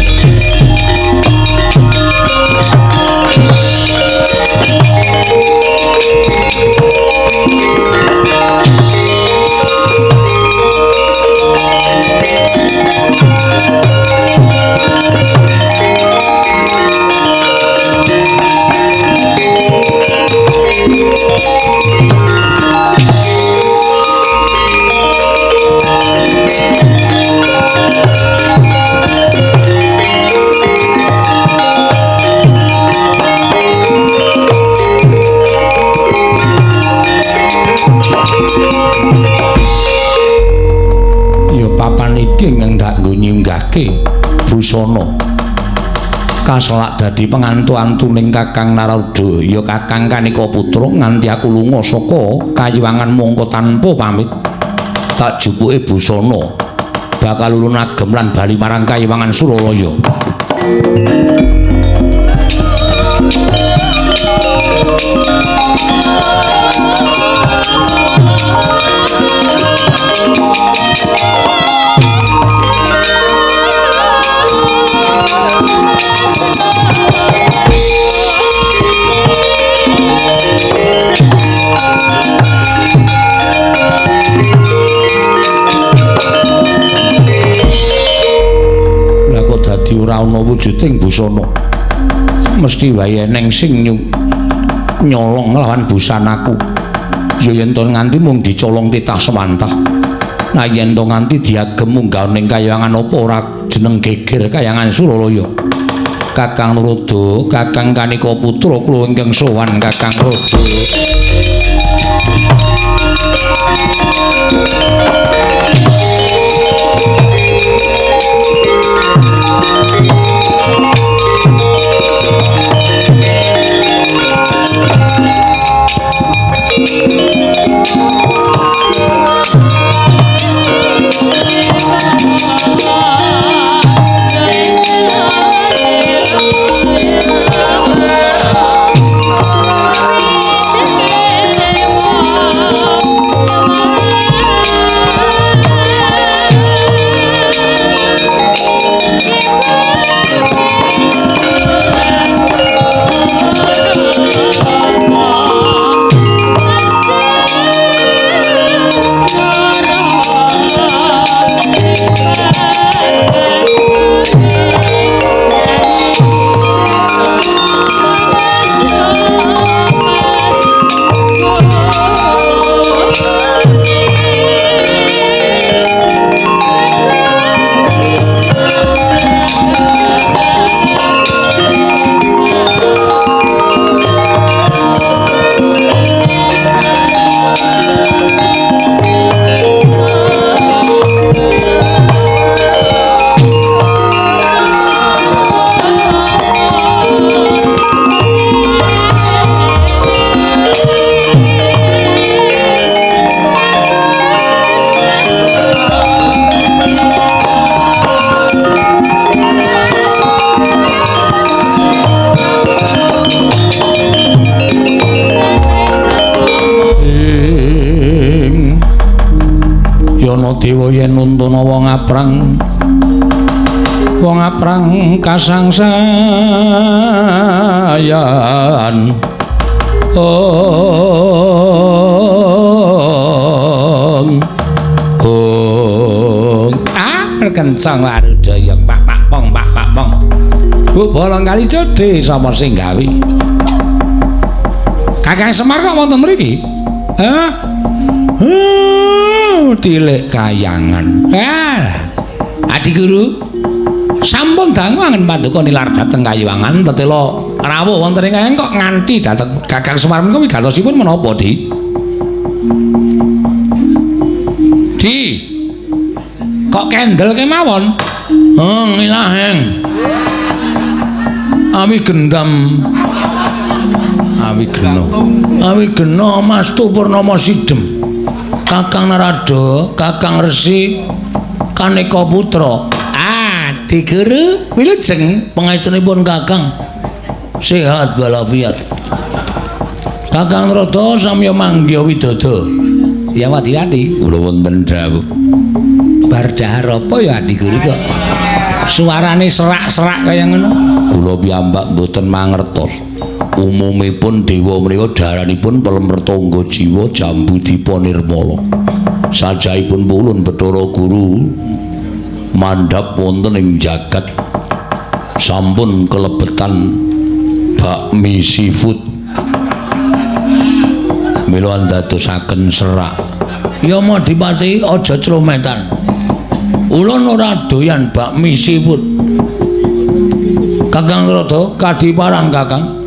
Papan iki ingkang dak nggo nyinggahke busana kaselak dadi pengantu-antuning Kakang Narada ya Kakang Kanika Putra nganti aku lunga saka Kayiwangan mongko tanpa pamit tak jupuke busana bakal ulun agem lan bali marang Kayiwangan Suralaya. Ora ana wujuding busana mesti wae eneng sing nyolong lawan busanaku ya yen to nganti mung dicolong titah semantah nah yen to nganti diagem munggah ning Kayangan apa ora jeneng geger Kayangan Suralaya. Kakang Narada, Kakang Kanika Putra kula ingkang sowan Kakang Narada. dewa yen nuntun wong aprang kasangsayan kencang warudaya pak pong bu bolong kali jodhe sapa sing gawe Kakang Semar kok wonten mriki tilik kayangan Adi Guru sampun dangu angen paduka nilar dhateng Kayuwangan tetela rawuh wonten ing kayang kok nganti dhateng Kakang Semar menika wigatosipun menapa Di kok kendel kemawon ngilaheng awi gendam awi gena Mastu Purnama Sidhem Kakang Narada Kakang Resi Kaneka Putra Di Guru wilujeng pangestunipun Kakang sehat walafiat Kakang Narada samya manggya widada ya wati-wati kula wonten dawuh bar dahar apa ya Adi Guru kok suarane serak-serak kaya ngono kula piyambak mboten mangertos umumipun dewa menika daranipun Pelemertangga Jiwa Jambu Dipa Nirmala sajaipun pulun Bathara Guru mandhap wonten ing jagat sampun kelebetan bakmi seafood mila ndadosaken serak ya Madipati aja clometan ulun ora doyan bakmi seafood Kakang Narada kadiparan Kakang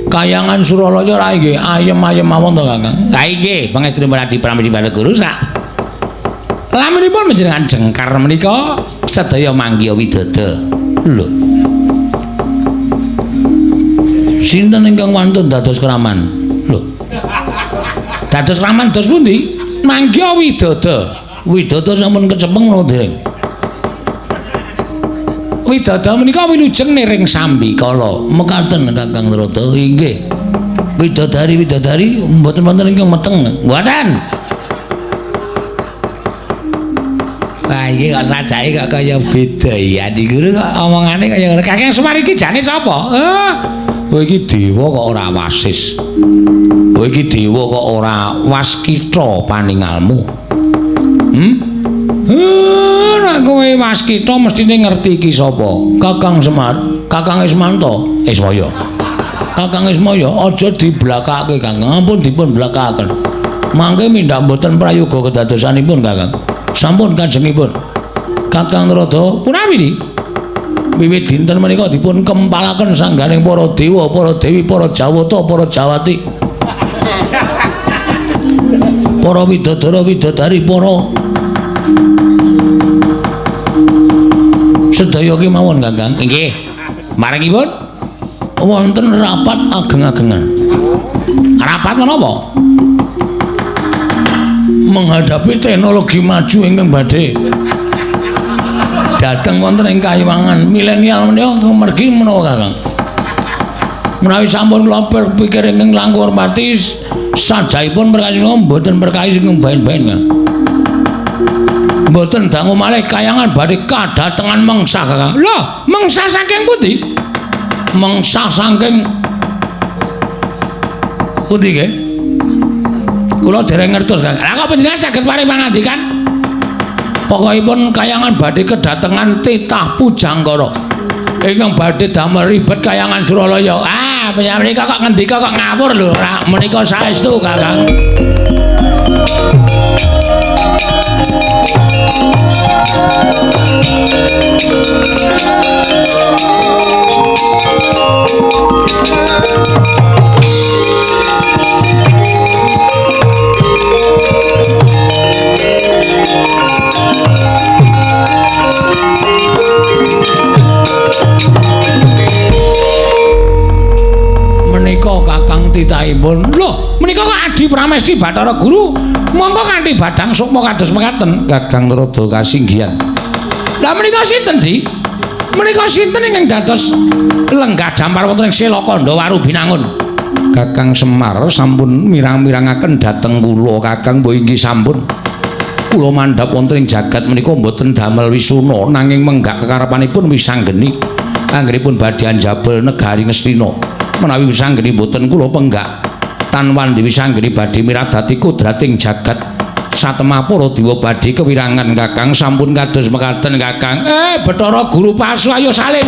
Kayangan Suralaya ra nggih ayem-ayem mawon to Kakang ha nggih pangestunipun Adi Pramesti Bathara Guru sak lamunipun panjenengan jengkar menika sedaya manggya widada lho sinten ingkang wantun dados kraman lho dados kraman dos pundi manggya widada sampun kecepeng lho dereng widada menika wilujeng niring Sambikala mekaten Kakang Narada inggih widadari mboten wonten ingkang meteng mboten wah iki kok sajake kok kaya beda ya Adi Guru kok omongane kaya ngono Kakang Semar iki jane sapa kowe iki dewa kok ora wasis kowe iki dewa kok ora waskita paningalmu nek kowe waskita mestine ngerti iki sapa Kakang Semar Kakang Ismaya Kakang Ismaya aja diblakake Kakang ampun dipun blakaken mangke mindhak mboten prayoga kedadosanipun Kakang sampun kajengipun Kakang Narada punawi wiwit dinten menika dipun kempalaken sangganing para dewa para dewi para jawata para jawati para widadara widadari para sedaya kemawon Kakang nggih maringipun wonten rapat ageng-agengan rapat menapa menghadapi teknologi maju ingkang badhe dateng wonten ing Kayuwangan milenial menika mergi menawa Kakang menawi sampun kula pikir ingkang langkung hormati sajaipun perkawis mboten perkawis ingkang baen-baen mboten dangu malih Kayangan badhe kadatengan mengsah Kakang lho mengsah saking pundi mengsah saking pundi nggih kula dereng ngertos Kakang lha kok panjenengan saged paring pangandikan pokokipun Kayangan badhe kedatengan titah pujangkara ingkang badhe damel ribet Kayangan Suralaya panjenengan menika kok ngendika kok ngawur lho ora menika saestu Kakang Kakang titahipun lho menika kok Adi Pramesti Bathara Guru mongko kanthi badhang sukma kados mekaten Kakang Narada kasinggihan lha menika sinten Di menika sinten ingkang dados lenggah dampar wonten ing Selakanda Warubinangun Kakang Semar sampun mirang-mirangaken dhateng kula Kakang mbok inggih sampun kula mandhap wonten ing jagat menika mboten damel wisuna nanging menggak kekarepanipun wisanggeni anggenipun badhe njabel negari Ngastina menawi wisanggeni mboten kula penggak tan wandi wisanggeni badhe miradati kodrating jagat satemah para dewa badhe kewirangan Kakang sampun kados mekaten Kakang Bathara Guru Pasu ayo salin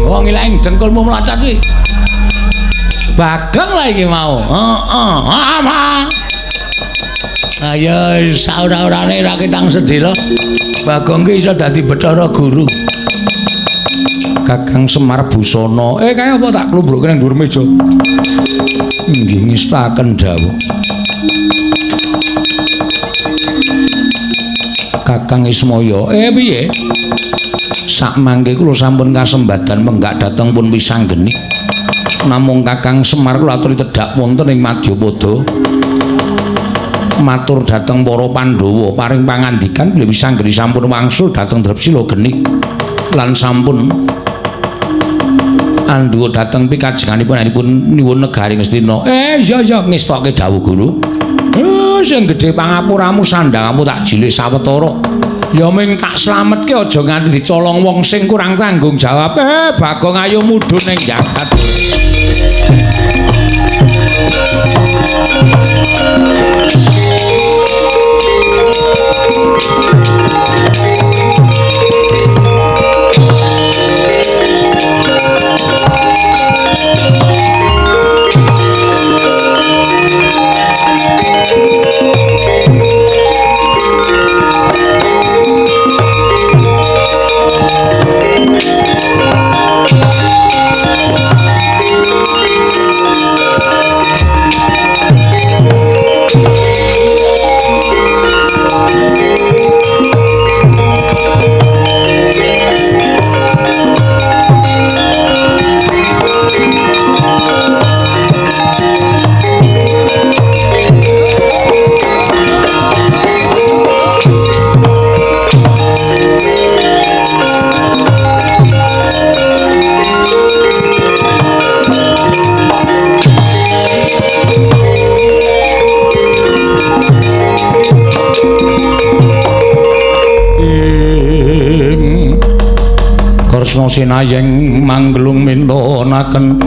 wong ilahing dengkulmu mlacat kuwi Bagong lah iki mau ayo saura-urane ra kitang sedhela Bagong ki iso dadi Bathara Guru Kakang Semar Busana kaya apa tak klumbrukke nang dhuwur meja nggih ngestaken dawuh Kakang Ismaya piye sak mangke kula sampun kasembadan menggak dhateng pun wisanggeni namung Kakang Semar kula aturi tedhak wonten ing Madyapada matur dhateng para Pandhawa paring pangandikan bilih wisanggeni sampun wangsul dhateng Drepsila geni lan sampun andhuwa dhateng pikajenganipun nyuwun negari Ngastina iya ngestoke dawuh Guru sing gedhe pangapuramu sandhangamu tak jilih sawetara ya ming tak slametke aja nganti dicolong wong sing kurang tanggung jawab Bagong ayo mudhun ning jagat Sinayeng manglung mintonaken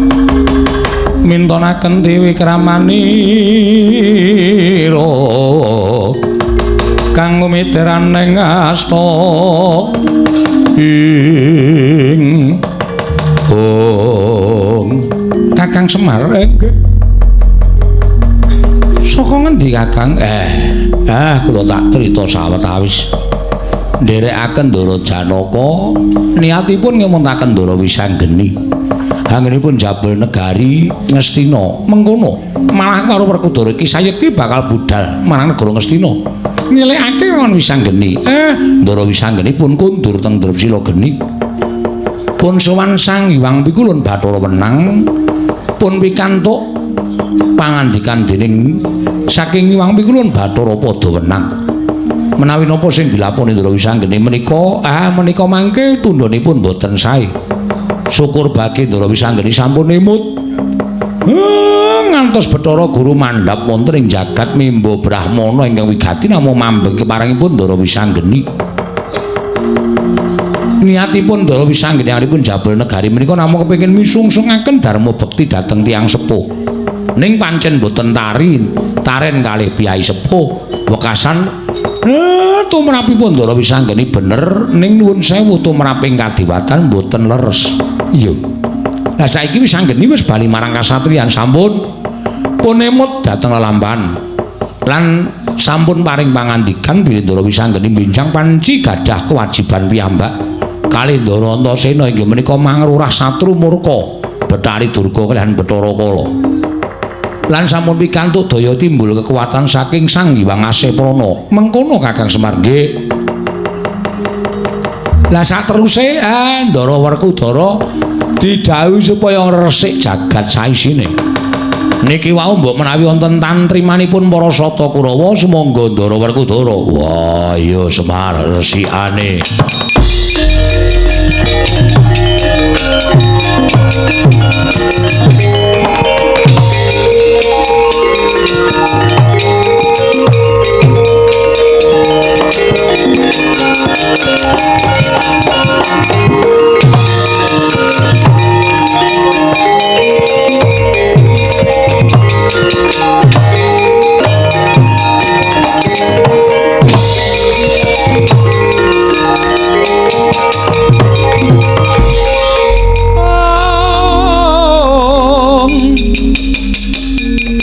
Dewi Kramanira kang mitiraning asta ing Kakang Semar saka ngendi Kakang kula tak crita sawetawis nderekaken Ndara Janaka niatipun ngemuntaken Ndara Wisanggeni anggenipun jabel negari Ngastina mengkono malah karo Werkudara iki sayekti bakal budal marang negara Ngastina nyelekake lawan Wisanggeni Ndara Wisanggeni pun kundur teng Drepsila geni pun sowan Sang Hyang Pikulun Bathara Wenang pun pikantuk pangandikan dening saking Hyang Pikulun Bathara Padawenang menawi napa sing dilaponi Ndara Wisanggeni menika mangke tundhonipun boten sae syukur bagi Ndara Wisanggeni sampun emut ngantos Bathara Guru mandhap wonten ing jagat mimba Brahmana ingkang wigati namung mambeng keparengipun Ndara Wisanggeni niatipun Ndara Wisanggeni aripun jabel negari menika namung kepengin misungsungaken dharma bekti dhateng tiyang sepuh ning pancen boten taren kalih piyai sepuh wekasan tumrapipun Ndara Wisanggeni bener ning nuwun sewu tumraping kadiwatan mboten leres iya lah saiki Wisanggeni wis bali marang kasatriyan sampun pun emut dhateng lelamban lan sampun paring pangandikan bilih Ndara Wisanggeni bincang panci gadah kewajiban piyambak kalih Ndara Antasena inggih menika mangrurah satru murka Bathari Durga kaliyan Bathara Kala lan sampun pikantuk daya timbul kekuatan saking Sang Hyang Aseprana mengkono Kakang Semar nggih lah sateruse Ndara Werkudara didhawuhi supaya resik jagat saisine Niki wau mbok menawi wonten tantrimanipun para Sata Kurawa sumangga Ndara Werkudara. Wah, iya Semar resikane.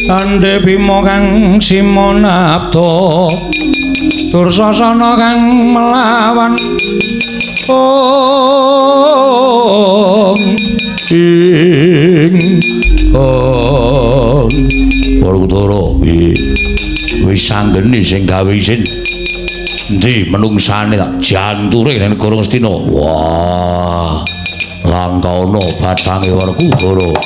Ande Bima kang simonapta Dursasana kang melawan ing Werkudara wis sanggeni sing gawe isin endi menungsane tak janture ning negara Ngastina. Wah langka ana batange Werkudara.